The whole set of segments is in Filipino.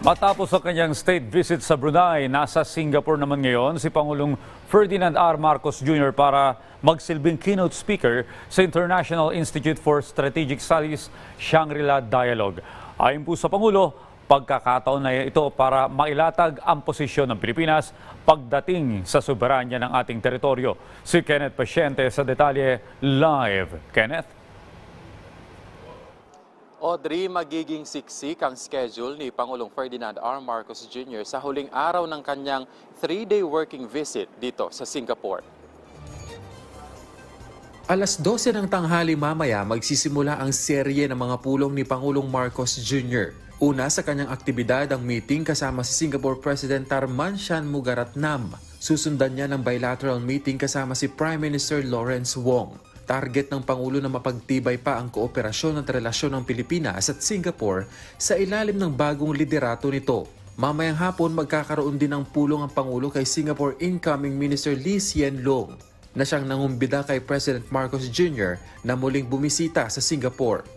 Matapos ang kanyang state visit sa Brunei, nasa Singapore naman ngayon si Pangulong Ferdinand R. Marcos Jr. para magsilbing keynote speaker sa International Institute for Strategic Studies Shangri-La Dialogue. Ayon po sa Pangulo, pagkakataon na ito para mailatag ang posisyon ng Pilipinas pagdating sa soberanya ng ating teritoryo. Si Kenneth Pasyente sa detalye live. Kenneth? Audrey, magiging siksik ang schedule ni Pangulong Ferdinand R. Marcos Jr. sa huling araw ng kanyang 3-day working visit dito sa Singapore. Alas 12 ng tanghali mamaya magsisimula ang serye ng mga pulong ni Pangulong Marcos Jr. Una sa kanyang aktibidad ang meeting kasama si Singapore President Tharman Shanmugaratnam. Susundan niya ng bilateral meeting kasama si Prime Minister Lawrence Wong. Target ng Pangulo na mapagtibay pa ang kooperasyon at relasyon ng Pilipinas at Singapore sa ilalim ng bagong liderato nito. Mamayang hapon magkakaroon din ng pulong ang Pangulo kay Singapore incoming Minister Lee Hsien Loong na siyang nangumbida kay President Marcos Jr. na muling bumisita sa Singapore.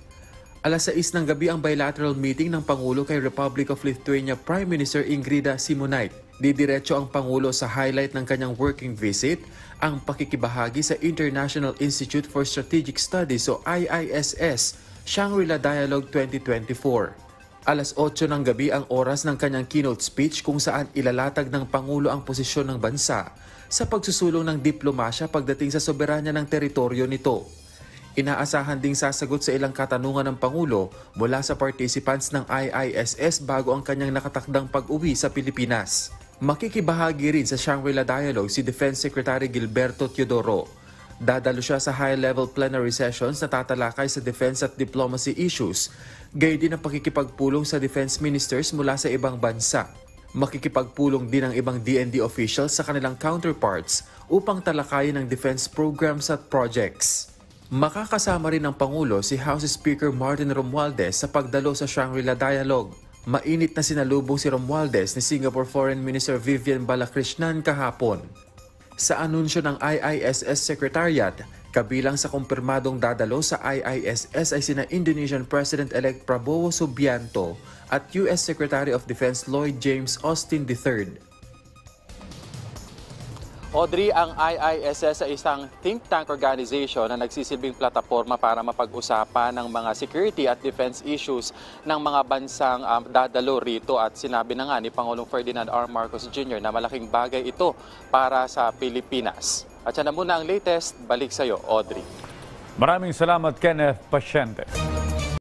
Alas 6 ng gabi ang bilateral meeting ng Pangulo kay Republic of Lithuania Prime Minister Ingrida Simonite. Didiretso ang Pangulo sa highlight ng kanyang working visit, ang pakikibahagi sa International Institute for Strategic Studies o IISS Shangri-La Dialogue 2024. Alas 8 ng gabi ang oras ng kanyang keynote speech kung saan ilalatag ng Pangulo ang posisyon ng bansa sa pagsusulong ng diplomasya pagdating sa soberanya ng teritoryo nito. Inaasahan ding sasagot sa ilang katanungan ng Pangulo mula sa participants ng IISS bago ang kanyang nakatakdang pag-uwi sa Pilipinas. Makikibahagi rin sa Shangri-La Dialogue si Defense Secretary Gilberto Teodoro. Dadalo siya sa high-level plenary sessions na tatalakay sa defense at diplomacy issues, gayon din ang pakikipagpulong sa defense ministers mula sa ibang bansa. Makikipagpulong din ang ibang DND officials sa kanilang counterparts upang talakayin ang defense programs at projects. Makakasama rin ng Pangulo si House Speaker Martin Romualdez sa pagdalo sa Shangri-La Dialogue. Mainit na sinalubong si Romualdez ni Singapore Foreign Minister Vivian Balakrishnan kahapon. Sa anunsyo ng IISS Secretariat, kabilang sa kumpirmadong dadalo sa IISS ay sina Indonesian President-elect Prabowo Subianto at US Secretary of Defense Lloyd James Austin III. Audrey, ang IISS ay isang think tank organization na nagsisilbing plataforma para mapag-usapan ng mga security at defense issues ng mga bansang dadalo rito, at sinabi na nga ni Pangulong Ferdinand R. Marcos Jr. na malaking bagay ito para sa Pilipinas. At yan na muna ang latest. Balik sa iyo, Audrey. Maraming salamat, Kenneth Pasyente.